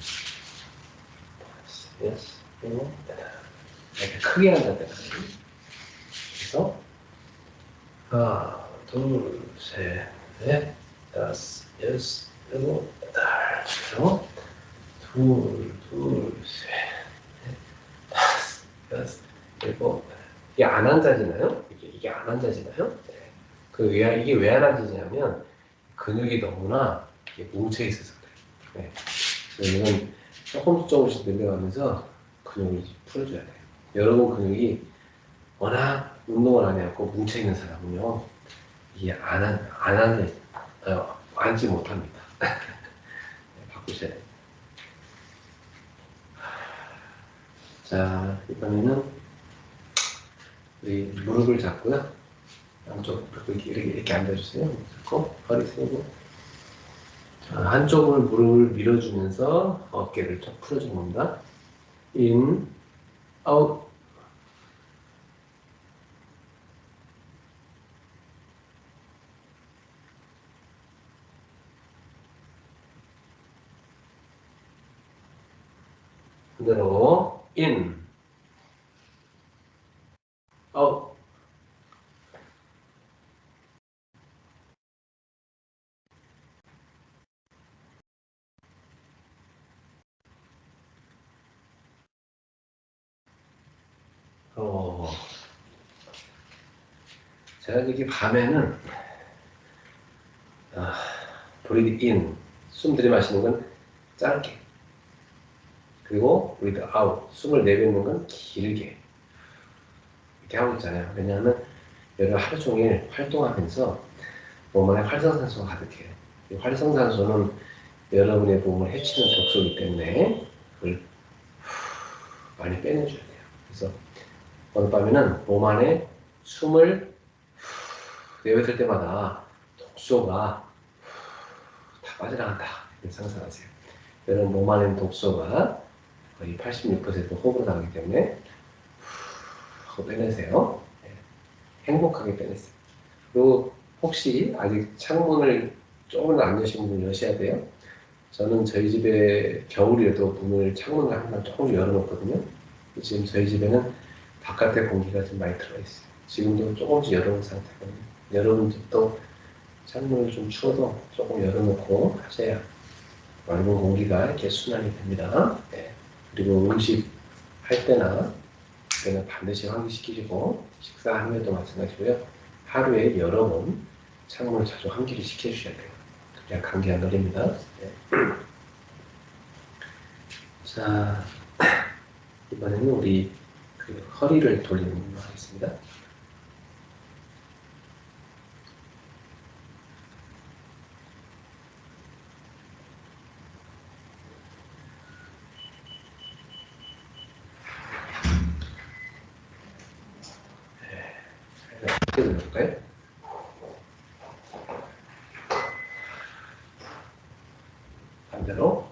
다섯, 여섯, 일곱, 여덟. 이렇게 크게 한다. 그래서 하나, 둘, 셋, 넷, 다섯, 여섯, 일곱, 여덟. 그래서 셋, 넷, 다섯, 여섯, 일곱. 이게 안 앉아지나요? 이게 안 앉아지나요? 네. 이게 왜 안 앉아지냐면 근육이 너무나 이게 뭉쳐 있어서 그래요. 네. 그래서 이건 조금씩 늘려가면서 근육을 풀어줘야 돼요. 여러분 근육이 워낙 운동을 안 해갖고 뭉쳐 있는 사람은요, 이게 앉지 못합니다. 네, 바꾸셔야 돼요. 자, 이번에는 우리 무릎을 잡고요. 양쪽 이렇게 앉아주세요. 잡고 허리 세우고. 자, 한쪽을 무릎을 밀어주면서 어깨를 쭉 풀어주는 겁니다. 인, 아웃. 그대로 인, 아웃. 제가 이렇게 밤에는 브리드 인, 숨 들이마시는 건 짧게, 그리고 브리드 아웃, 숨을 내뱉는 건 길게 이렇게 하고 있잖아요. 왜냐하면 여러 하루 종일 활동하면서 몸 안에 활성산소가 가득해요. 이 활성산소는 여러분의 몸을 해치는 독소이기 때문에 그걸 많이 빼내줘야 돼요. 그래서 어느 밤에는 몸 안에 숨을 내뱉을 때마다 독소가 다 빠져나간다. 이렇게 상상하세요. 여러분 몸 안에 독소가 거의 86% 호흡으로 나가기 때문에 하고 빼내세요. 네. 행복하게 빼내세요. 그리고 혹시 아직 창문을 조금 안 여신 분은 여셔야 돼요. 저는 저희 집에 겨울에도 창문을 항상 조금 열어놓거든요. 지금 저희 집에는 바깥에 공기가 좀 많이 들어있어요. 지금도 조금씩 열어놓은 상태거든요. 여러분 집도 창문을 좀 추워도 조금 열어놓고 하셔야 맑은 공기가 이렇게 순환이 됩니다. 네. 그리고 음식 할 때나 그때는 반드시 환기시키시고 식사하는 것도 마찬가지고요. 하루에 여러 번 창문을 자주 환기를 시켜주셔야 돼요. 그래야 감기 안 걸립니다. 네. 자, 이번에는 우리 허리를 돌리는 거 하겠습니다. 어떻게 돌릴까요? 반대로.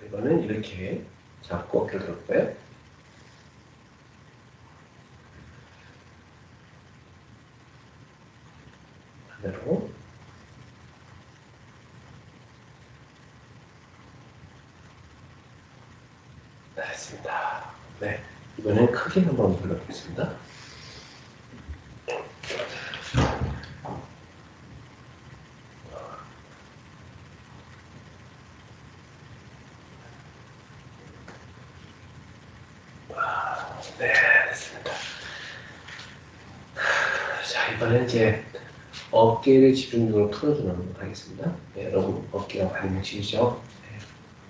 이거는 이렇게 잡고 어깨를 들었고요. 반대로. 네, 됐습니다. 네, 이번엔 크게 한번 불러보겠습니다. 네, 됐습니다. 자, 이번엔 이제 어깨를 집중적으로 풀어주는 거 하겠습니다. 네, 여러분 어깨가 많이 뭉치시죠? 네,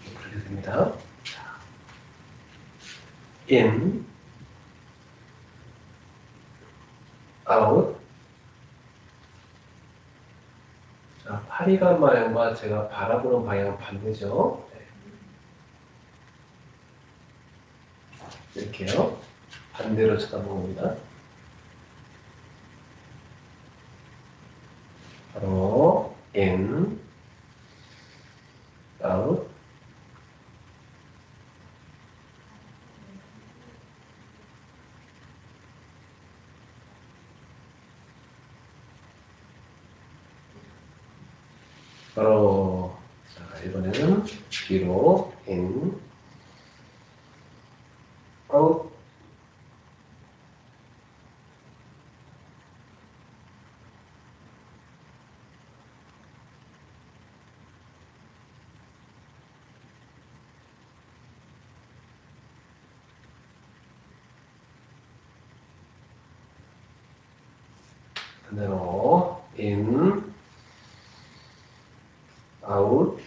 이렇게 풀게 됩니다. in, out. 자, 파리가 방향과 제가 바라보는 방향은 반대죠. 네. 이렇게요. 반대로 쳐다보는 겁니다. 바로 in, out. 바로 자, 이번에는 뒤로 in, out. 반대로 in, out.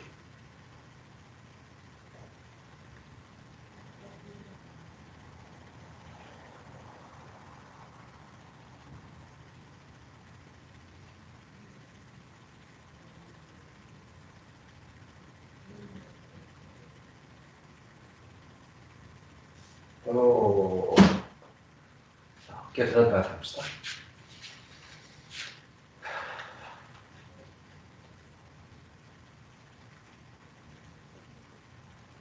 바로 자, 어깨 들어가 봅시다.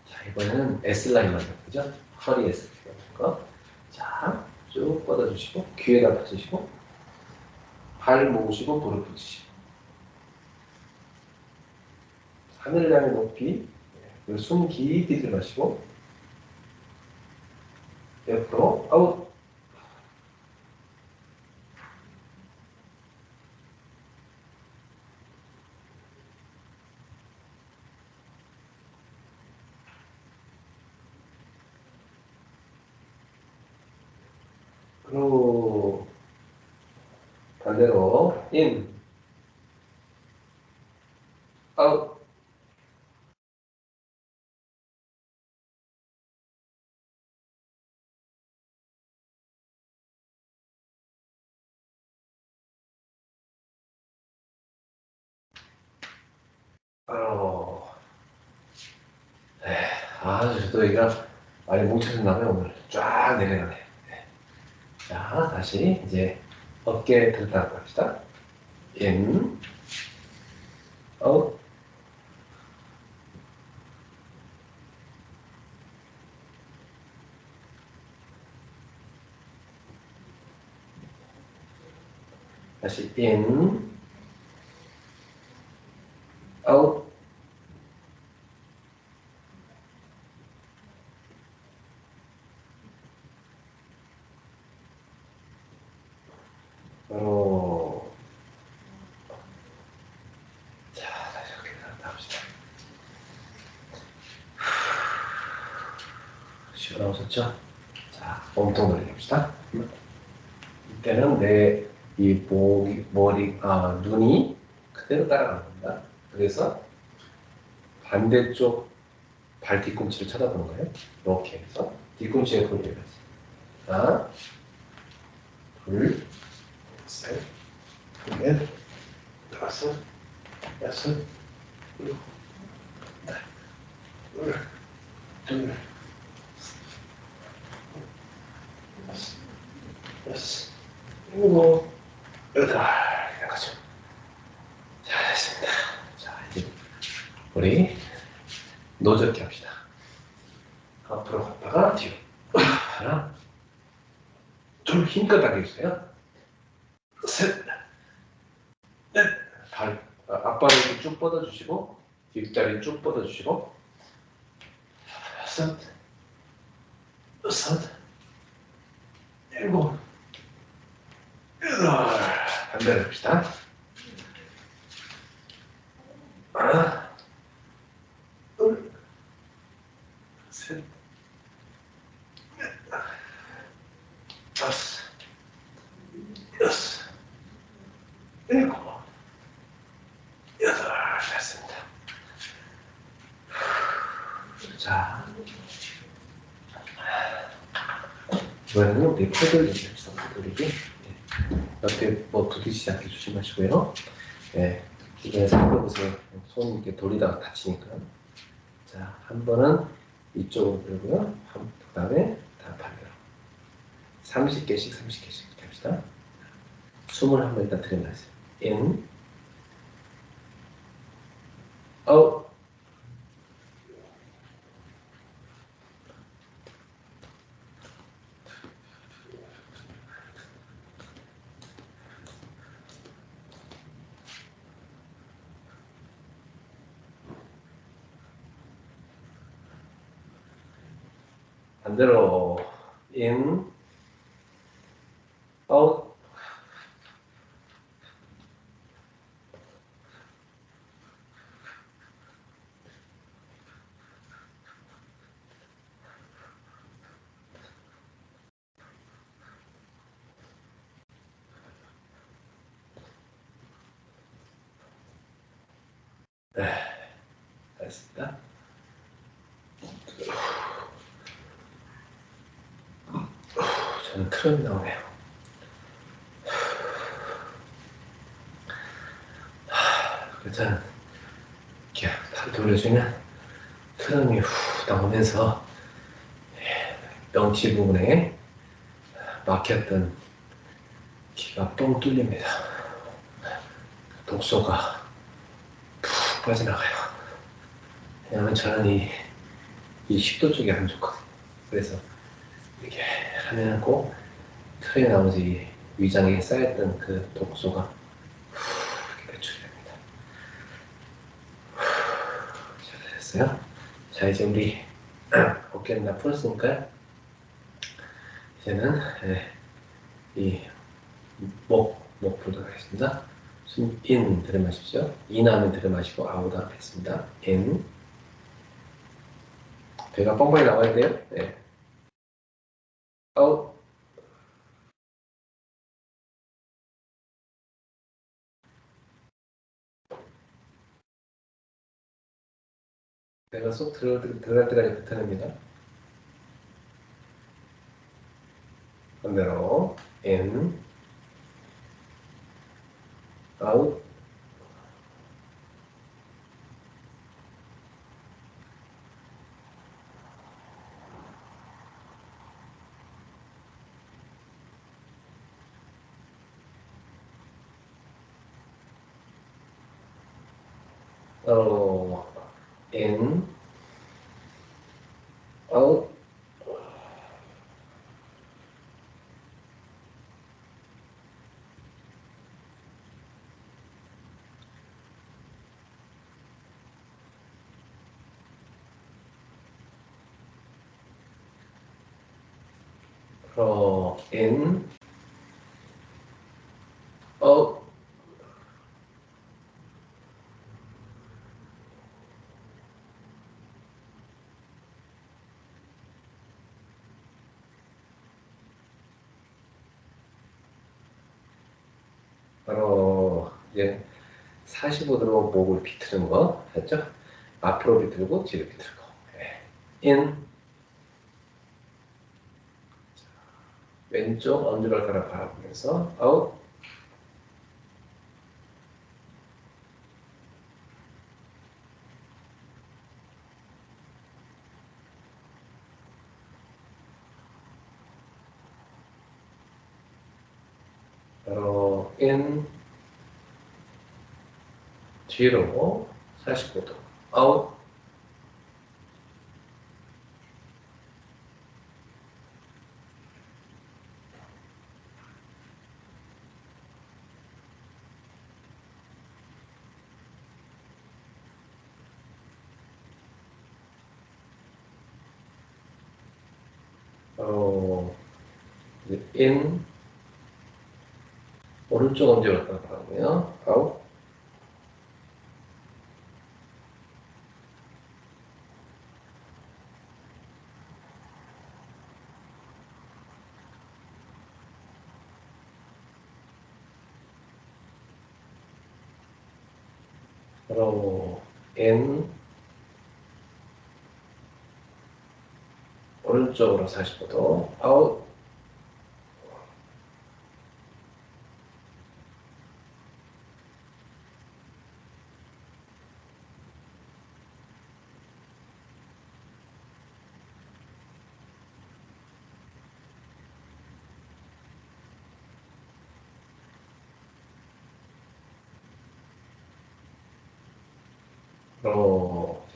자, 이번에는 S라인 만들 거죠? 허리 S 만들 거. 자, 쭉 뻗어주시고, 귀에다 받으시고, 발 모으시고, 무릎 붙이시고. 하늘을 향해 높이, 그리고 숨 깊이 들이마시고, 옆으로, 아웃. 그리고 반대로, 인, 아웃. 바로, 저도 여기가 많이 뭉쳐졌나봐요, 오늘. 쫙 내려가네. 자, 다시 이제 어깨 들었다 갑시다. 인, 아웃. 다시 인, 아웃. 바로, 자, 다시 어깨 들었다 갑시다. 시원하셨죠? 자, 몸통 돌려봅시다. 이때는 내 이 머리, 눈이 그대로 따라가는 겁니다. 그래서 반대쪽 발 뒤꿈치를 쳐다보는 거예요. 이렇게 해서 뒤꿈치에 돌려야지. 하나, 둘, 셋, 넷, 다섯, 여섯, 일곱, 둘, 둘, 다섯, 여섯, 일곱, 여덟. 여기까지. 잘했습니다. 자, 이제 우리 노젓기 합시다. 앞으로 갔다가 뒤로. 하나, 좀 힘껏 당겨주세요. 셋, 넷. 앞발을 이렇게 쭉 뻗어주시고, 뒷다리 쭉 뻗어주시고, 다섯, 여섯, 일곱, 여덟. 반대로 합시다. 하나, 둘, 셋, 넷, 다섯, 여섯, 일곱, 여덟. 됐습니다. 자, 이번에는 우리 코들 돌립시다. 돌리기. 옆에 뭐 부딪히지 않게 조심하시고요. 네, 이번에 살펴보세요. 손 이렇게 돌리다가 다치니까. 자, 한 번은 이쪽으로 들고요. 그 다음에 다 반대로. 30개씩 30개씩 이렇게 합시다. 숨을 한번 일단 들여마세요. in, out. 반대로 in, out, 됐습니다. 저는 트럼이 나오네요. 일단 이렇게 팔 돌려주면 트럼이 후 나오면서 명치 부분에 막혔던 기가 뻥 뚫립니다. 독소가 푹 빠져나가요. 왜냐면 저는 이 식도 쪽이 안 좋거든요. 그래서 이렇게 하면 꼭 틀에 나머지 위장에 쌓였던 그 독소가 이렇게 배출이 됩니다. 잘 됐어요? 자, 이제 우리 어깨는 다 풀었으니까 이제는 이 목 풀도록 하겠습니다. 숨 인 들이마십시오. 인 하면 들이마시고 아웃 하면 했습니다. 인. 배가 뻥뻥이 나와야 돼요. 네. 아웃. 배가 쏙 들어갈 때까지 뱉어냅니다. 반대로 in, out, in, out, in, out, 바로 이제 45도로 목을 비트는 거 했죠? 앞으로 비틀고 뒤로 비틀고. in, 왼쪽 엄지발가락 바라보면서 out, 바로 in, 뒤로 45도, out, in, 오른쪽 엄지발가락 바라보고요, out, 바로 in, 오른쪽으로 45도, out,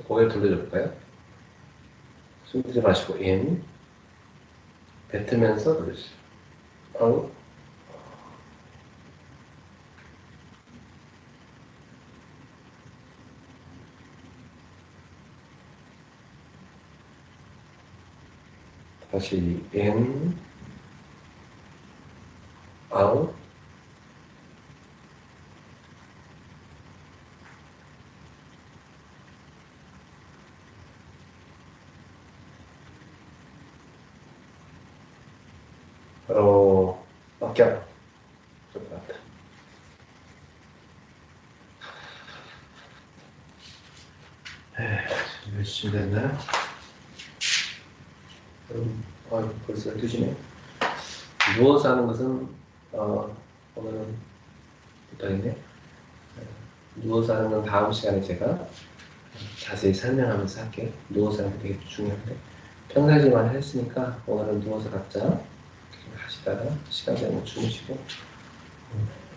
고개 돌려줄까요? 숨 들이 마시고 in, 뱉으면서 돌려주세요. out, 다시 in, out, 맡겨. 좋을 것 같아. 몇 시쯤 됐나요? 벌써 12시네. 누워서 하는 것은, 오늘은 못하겠네. 누워서 하는 건 다음 시간에 제가 자세히 설명하면서 할게요. 누워서 하는 게 되게 중요한데. 평상시만 했으니까 오늘은 누워서 각자 하시다가 시간 되면 주무시고,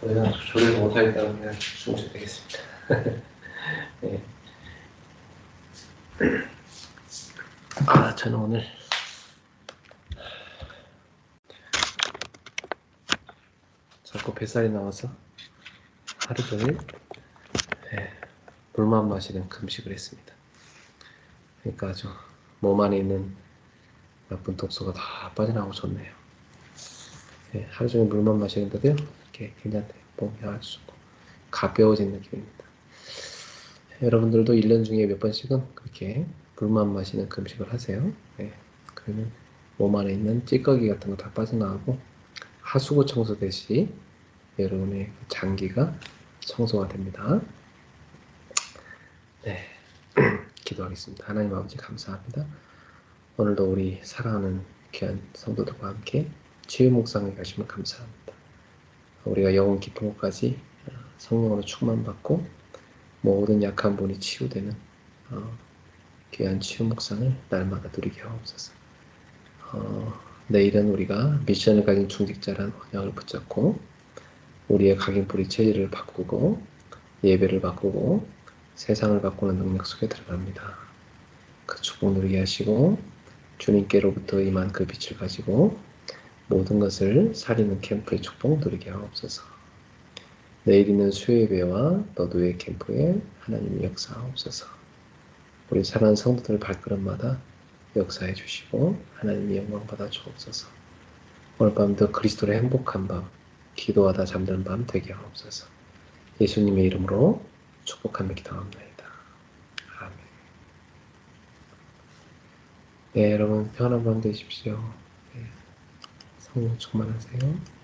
그냥 조리를 못하겠다고 그냥 주무셔도 되겠습니다. 네. 저는 오늘 자꾸 뱃살이 나와서 하루 종일 물만 마시는 금식을 했습니다. 그러니까 아주 몸 안에 있는 나쁜 독소가 다 빠져나오고 좋네요. 하루 종일 물만 마시는데도요, 이렇게 괜찮대요. 몸이 아주 좋고 가벼워진 느낌입니다. 여러분들도 1년 중에 몇 번씩은 그렇게 물만 마시는 금식을 하세요. 그러면 몸 안에 있는 찌꺼기 같은 거 다 빠져나가고 하수구 청소되시 여러분의 장기가 청소가 됩니다. 네, 기도하겠습니다. 하나님 아버지 감사합니다. 오늘도 우리 사랑하는 귀한 성도들과 함께 치유 묵상에 가시면 감사합니다. 우리가 영혼 깊은 곳까지 성령으로 충만받고 모든 약한 분이 치유되는 귀한 치유 묵상을 날마다 누리게 하옵소서. 내일은 우리가 미션을 가진 중직자란 언약을 붙잡고 우리의 각인뿌리 체질을 바꾸고 예배를 바꾸고 세상을 바꾸는 능력 속에 들어갑니다. 그 축복 누리게 하시고 주님께로부터 임한 그 빛을 가지고 모든 것을 살리는 캠프의 축복 누리게 하옵소서. 내일 있는 수요예배와 너도의 캠프에 하나님이 역사하옵소서. 우리 사랑하는 성도들 발걸음마다 역사해 주시고 하나님이 영광 받아 주옵소서. 오늘 밤도 그리스도의 행복한 밤, 기도하다 잠드는 밤 되게 하옵소서. 예수님의 이름으로 축복하며 기도합니다. 아멘. 네, 여러분 편안한 밤 되십시오. 성령 충만하세요.